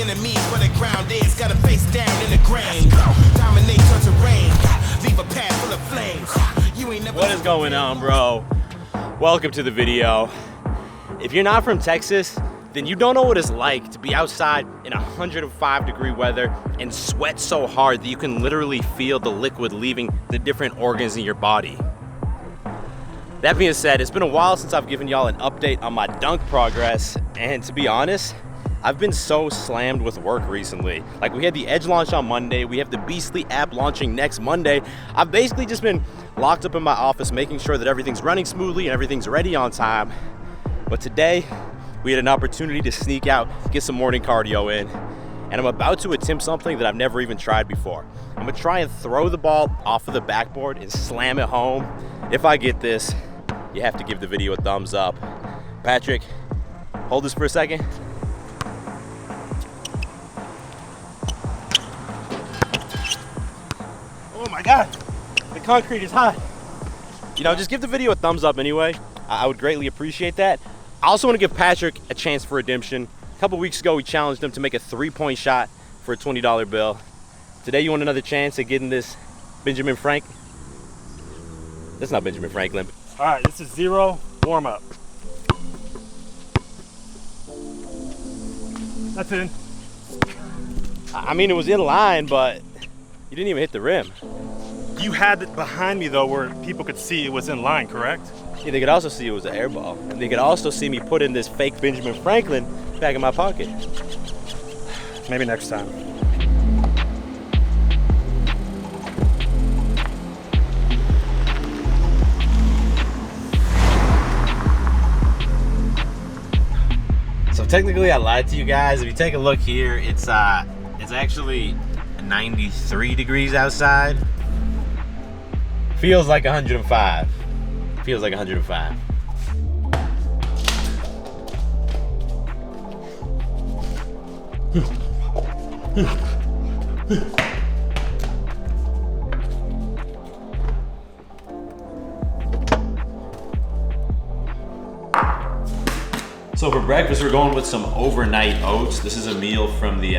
enemies where the ground is. Got a face down in the grain. Dominate your terrain. Leave a path full of flames. You ain't never. What is going on, bro? Welcome to the video. If you're not from Texas, then you don't know what it's like to be outside in 105-degree weather and sweat so hard that you can literally feel the liquid leaving the different organs in your body. That being said, it's been a while since I've given y'all an update on my dunk progress, and to be honest, I've been so slammed with work recently. Like, we had the Edge launch on Monday, we have the Beastly app launching next Monday. I've basically just been locked up in my office making sure that everything's running smoothly and everything's ready on time. But today, we had an opportunity to sneak out, get some morning cardio in, and I'm about to attempt something that I've never even tried before. I'm gonna try and throw the ball off of the backboard and slam it home. If I get this, you have to give the video a thumbs up. Patrick, hold this for a second. Oh my God, the concrete is hot. You know, just give the video a thumbs up anyway. I would greatly appreciate that. I also want to give Patrick a chance for redemption. A couple weeks ago, we challenged him to make a 3-point shot for a $20 bill. Today, you want another chance at getting this Benjamin Frank? That's not Benjamin Franklin. All right, this is 0 warm-up. That's in. I mean, it was in line, but you didn't even hit the rim. You had it behind me, though, where people could see it was in line, correct? Yeah, they could also see it was an air ball. And they could also see me put in this fake Benjamin Franklin back in my pocket. Maybe next time. So technically I lied to you guys. If you take a look here, it's actually 93 degrees outside. Feels like 105. Feels like 105. So for breakfast, we're going with some overnight oats. This is a meal from the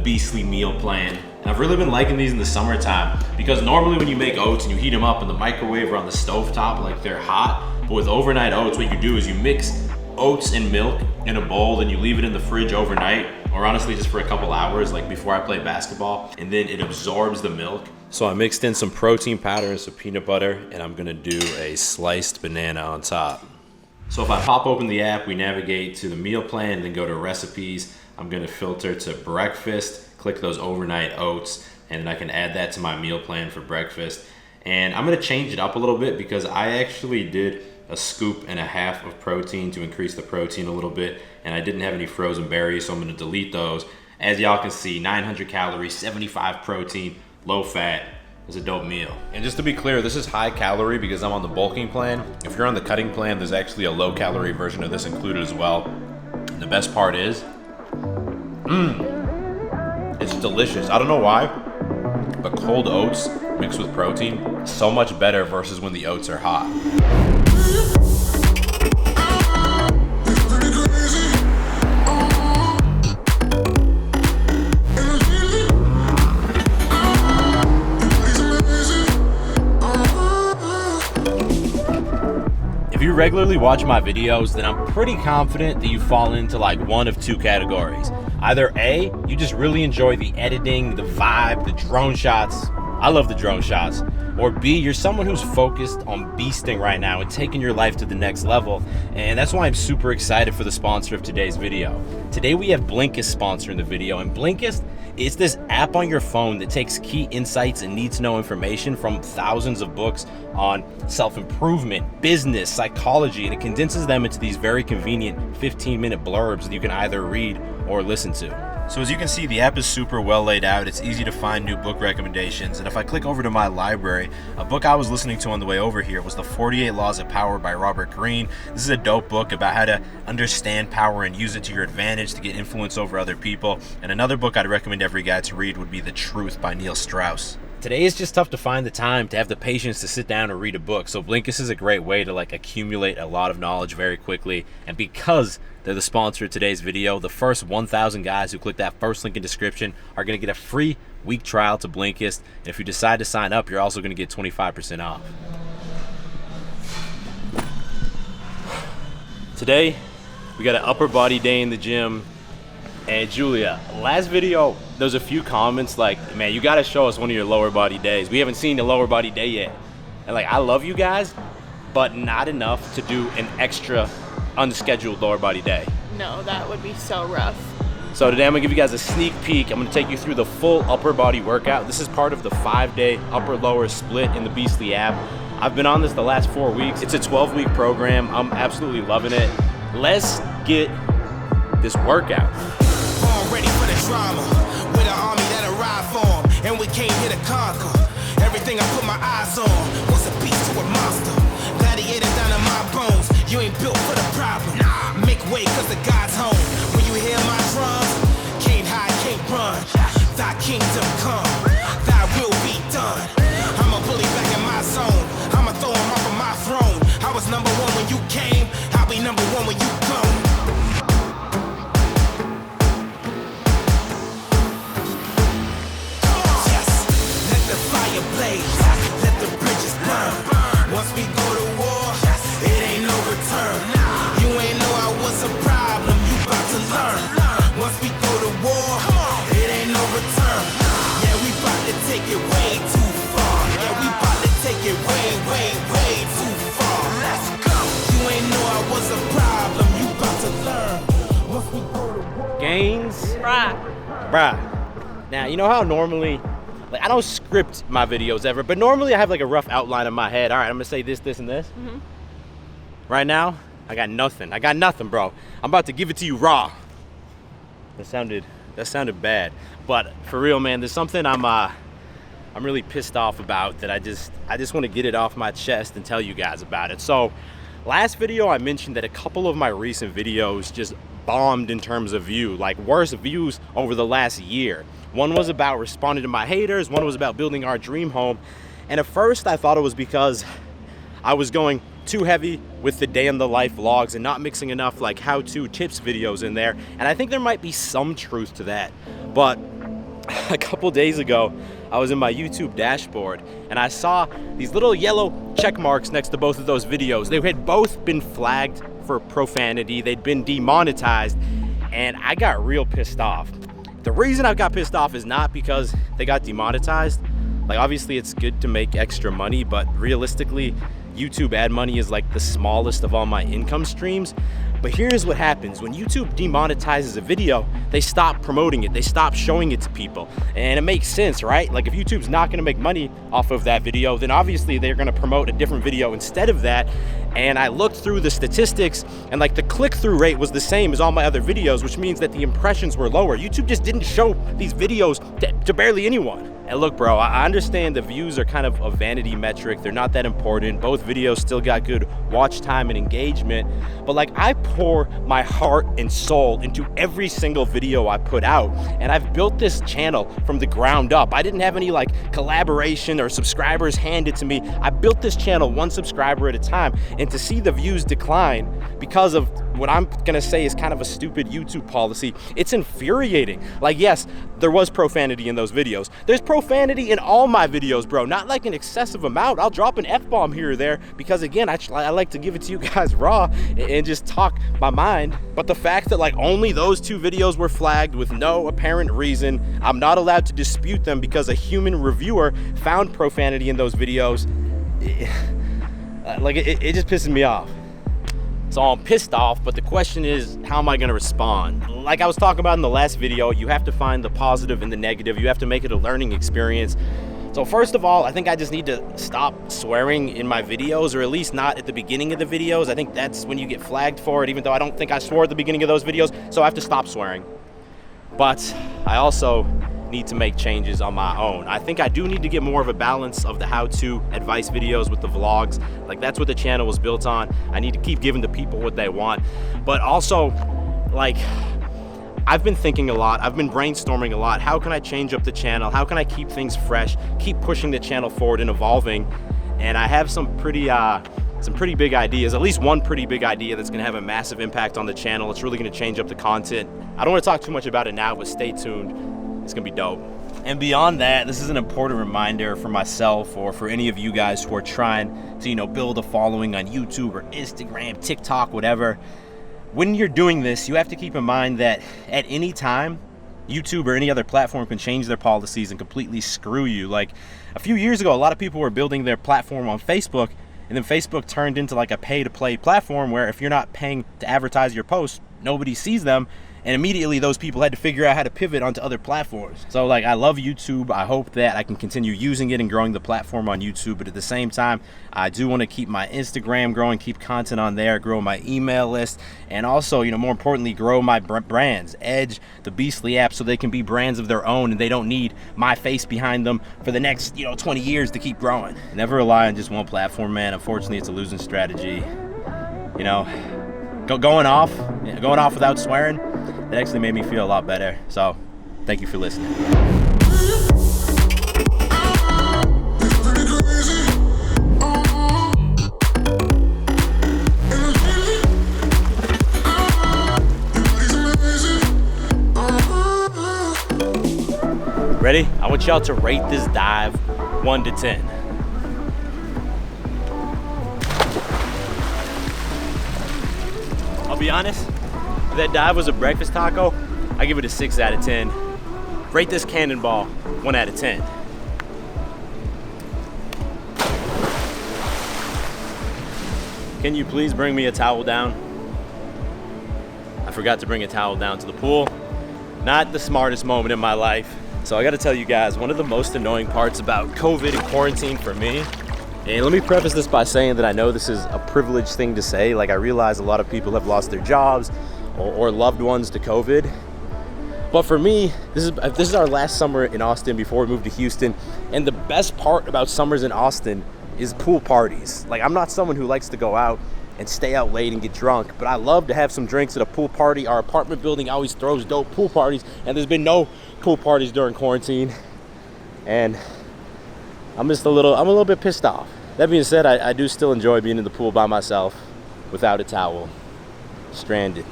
Beastly meal plan. And I've really been liking these in the summertime because normally when you make oats and you heat them up in the microwave or on the stovetop, like, they're hot. But with overnight oats, what you do is you mix oats and milk in a bowl, then you leave it in the fridge overnight, or honestly just for a couple hours, like before I play basketball, and then it absorbs the milk. So I mixed in some protein powder and some peanut butter, and I'm gonna do a sliced banana on top. So if I pop open the app, we navigate to the meal plan, then go to recipes. I'm gonna filter to breakfast, click those overnight oats, and then I can add that to my meal plan for breakfast. And I'm gonna change it up a little bit because I actually did a scoop and a half of protein to increase the protein a little bit, and I didn't have any frozen berries, so I'm gonna delete those. As y'all can see, 900 calories, 75 protein, low fat. It's a dope meal. And just to be clear, this is high calorie because I'm on the bulking plan. If you're on the cutting plan, there's actually a low calorie version of this included as well. And the best part is, it's delicious. I don't know why, but cold oats mixed with protein is so much better versus when the oats are hot. If you regularly watch my videos, then I'm pretty confident that you fall into like one of two categories. Either A, you just really enjoy the editing, the vibe, the drone shots. I love the drone shots. Or B, you're someone who's focused on beasting right now and taking your life to the next level. And that's why I'm super excited for the sponsor of today's video. Today we have Blinkist sponsoring the video, and Blinkist is this app on your phone that takes key insights and need-to-know information from thousands of books on self-improvement, business, psychology, and it condenses them into these very convenient 15-minute blurbs that you can either read or listen to. So as you can see, the app is super well laid out. It's easy to find new book recommendations. And if I click over to my library, a book I was listening to on the way over here was The 48 Laws of Power by Robert Greene. This is a dope book about how to understand power and use it to your advantage to get influence over other people. And another book I'd recommend every guy to read would be The Truth by Neil Strauss. today is just tough to find the time to have the patience to sit down and read a book. So Blinkist is a great way to like accumulate a lot of knowledge very quickly. And because they're the sponsor of today's video, the first 1,000 guys who click that first link in description are going to get a free week trial to Blinkist. And if you decide to sign up, you're also going to get 25% off. Today, we got an upper body day in the gym. And Julia, last video, there was a few comments like, man, you gotta show us one of your lower body days. We haven't seen the lower body day yet. And like, I love you guys, but not enough to do an extra unscheduled lower body day. No, that would be so rough. So today I'm gonna give you guys a sneak peek. I'm gonna take you through the full upper body workout. This is part of the 5-day upper lower split in the Beastly app. I've been on this the last 4 weeks. It's a 12-week program. I'm absolutely loving it. Let's get this workout. Ready for the drama, with an army that arrived for 'em, and we came here to conquer. Everything I put my eyes on was a beast to a monster. Gladiator down in my bones, you ain't built for the problem. Make way cause the God's home. When you hear my drums, can't hide, can't run. Thy kingdom come, thy will be done. I'm a bully back in my zone, I'ma throw him off of my throne. I was number one when you came, I'll be number one when you go. Blaze, let the bridges burn. Once we go to war, it ain't no return. You ain't know I was a problem, you about to learn. Once we go to war, it ain't no return. Yeah, we about to take it way too far. Yeah, we about to take it way, way, way too far. Let's go. You ain't know I was a problem, you about to learn. Once we go to war. Gains. Bruh. Now, you know how normally, like, I don't script my videos ever, but normally I have like a rough outline in my head. All right, I'm gonna say this, this, and this. Mm-hmm. Right now, I got nothing. I got nothing, bro. I'm about to give it to you raw. That sounded bad, but for real, man, there's something I'm really pissed off about that I just want to get it off my chest and tell you guys about it. So, last video I mentioned that a couple of my recent videos just bombed in terms of view, like worst views over the last year. One was about responding to my haters, one was about building our dream home. And at first I thought it was because I was going too heavy with the day in the life vlogs and not mixing enough like how-to tips videos in there. And I think there might be some truth to that. But a couple days ago, I was in my YouTube dashboard and I saw these little yellow check marks next to both of those videos. They had both been flagged for profanity. They'd been demonetized, and I got real pissed off. The reason I got pissed off is not because they got demonetized. Like, obviously it's good to make extra money, but realistically, YouTube ad money is like the smallest of all my income streams. But here's what happens. When YouTube demonetizes a video, they stop promoting it. They stop showing it to people. And it makes sense, right? Like, if YouTube's not gonna make money off of that video, then obviously they're gonna promote a different video instead of that. And I looked through the statistics, and like the click-through rate was the same as all my other videos, which means that the impressions were lower. YouTube just didn't show these videos to barely anyone. And look, bro, I understand the views are kind of a vanity metric. They're not that important. Both videos still got good watch time and engagement. But like, I pour my heart and soul into every single video I put out. And I've built this channel from the ground up. I didn't have any like collaboration or subscribers handed to me. I built this channel one subscriber at a time. And to see the views decline because of what I'm gonna say is kind of a stupid YouTube policy, it's infuriating. Like, yes, there was profanity in those videos. There's profanity in all my videos, bro. Not like an excessive amount. I'll drop an F-bomb here or there because, again, I like to give it to you guys raw and just talk my mind. But the fact that like only those 2 videos were flagged with no apparent reason, I'm not allowed to dispute them because a human reviewer found profanity in those videos, it just pisses me off. So I'm pissed off, but the question is, how am I gonna respond? Like I was talking about in the last video, you have to find the positive and the negative. You have to make it a learning experience. So first of all, I think I just need to stop swearing in my videos, or at least not at the beginning of the videos. I think that's when you get flagged for it, even though I don't think I swore at the beginning of those videos, so I have to stop swearing. But I also need to make changes on my own. I think I do need to get more of a balance of the how-to advice videos with the vlogs. Like, that's what the channel was built on. I need to keep giving the people what they want. But also, like, I've been thinking a lot. I've been brainstorming a lot. How can I change up the channel? How can I keep things fresh, keep pushing the channel forward and evolving? And I have some pretty big ideas, at least one pretty big idea that's gonna have a massive impact on the channel. It's really gonna change up the content. I don't wanna talk too much about it now, but stay tuned. It's gonna be dope. And beyond that, this is an important reminder for myself or for any of you guys who are trying to, build a following on YouTube or Instagram, TikTok, whatever. When you're doing this, you have to keep in mind that at any time, YouTube or any other platform can change their policies and completely screw you. Like a few years ago, a lot of people were building their platform on Facebook, and then Facebook turned into like a pay-to-play platform where if you're not paying to advertise your posts, nobody sees them. And immediately those people had to figure out how to pivot onto other platforms. So like, I love YouTube. I hope that I can continue using it and growing the platform on YouTube. But at the same time, I do want to keep my Instagram growing, keep content on there, grow my email list, and also, more importantly, grow my brands, Edge, the Beastly app, so they can be brands of their own and they don't need my face behind them for the next, 20 years to keep growing. Never rely on just one platform, man. Unfortunately, it's a losing strategy. Going off without swearing, it actually made me feel a lot better. So thank you for listening. Ready? I want y'all to rate this dive 1 to 10. I'll be honest, if that dive was a breakfast taco, I give it a 6 out of 10. Rate this cannonball 1 out of 10. Can you please bring me a towel down? I forgot to bring a towel down to the pool. Not the smartest moment in my life. So I gotta tell you guys, one of the most annoying parts about COVID and quarantine for me, and let me preface this by saying that I know this is a privileged thing to say. Like, I realize a lot of people have lost their jobs or loved ones to COVID. But for me, this is our last summer in Austin before we moved to Houston. And the best part about summers in Austin is pool parties. Like, I'm not someone who likes to go out and stay out late and get drunk, but I love to have some drinks at a pool party. Our apartment building always throws dope pool parties, and there's been no pool parties during quarantine. And I'm a little bit pissed off. That being said, I do still enjoy being in the pool by myself without a towel, stranded.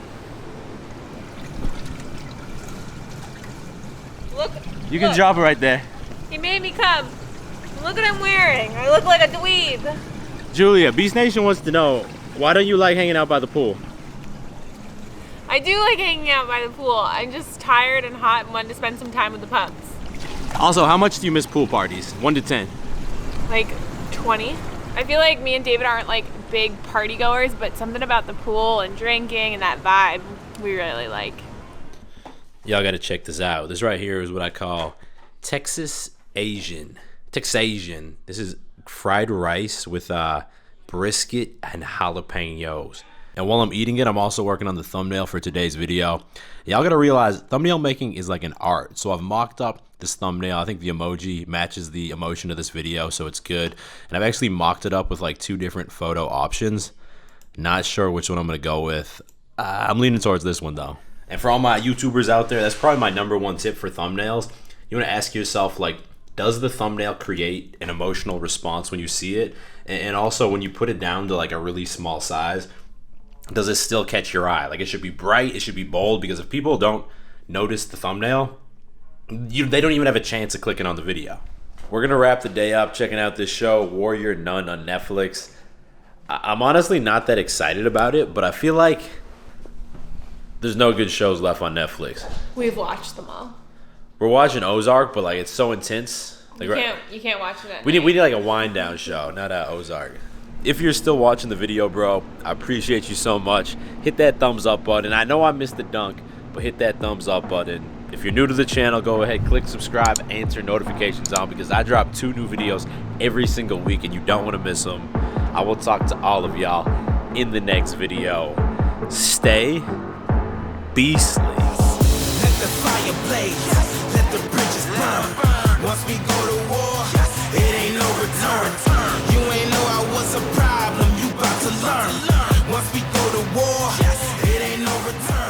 Look. You can drop it right there. He made me come. Look what I'm wearing. I look like a dweeb. Julia, Beast Nation wants to know, why don't you like hanging out by the pool? I do like hanging out by the pool. I'm just tired and hot and want to spend some time with the pups. Also, how much do you miss pool parties? 1 to 10. Like 20. I feel like me and David aren't like big party goers, but something about the pool and drinking and that vibe we really like. Y'all gotta check this out. This right here is what I call Texasian. This is fried rice with brisket and jalapenos. And while I'm eating it, I'm also working on the thumbnail for today's video. Y'all gotta realize thumbnail making is like an art. So I've mocked up this thumbnail. I think the emoji matches the emotion of this video, so it's good. And I've actually mocked it up with like 2 different photo options. Not sure which one I'm gonna go with. I'm leaning towards this one though. And for all my YouTubers out there, that's probably my #1 tip for thumbnails. You wanna ask yourself, like, does the thumbnail create an emotional response when you see it? And also when you put it down to like a really small size, does it still catch your eye? Like, it should be bright, it should be bold, because if people don't notice the thumbnail, they don't even have a chance of clicking on the video. We're gonna wrap the day up checking out this show, Warrior Nun on Netflix. I'm honestly not that excited about it, but I feel like there's no good shows left on Netflix. We've watched them all. We're watching Ozark, but like, it's so intense. Like, You can't watch it. We need like a wind down show, not Ozark. If you're still watching the video, bro, I appreciate you so much. Hit that thumbs up button. I know I missed the dunk, but hit that thumbs up button. If you're new to the channel, go ahead, click subscribe, and turn notifications on, because I drop 2 new videos every single week and you don't want to miss them. I will talk to all of y'all in the next video. Stay beastly. Let the fire blaze, let the bridges burn. Once we go to war, it ain't no return. You ain't know I was a problem, you about to learn. Once we go to war, it ain't no return.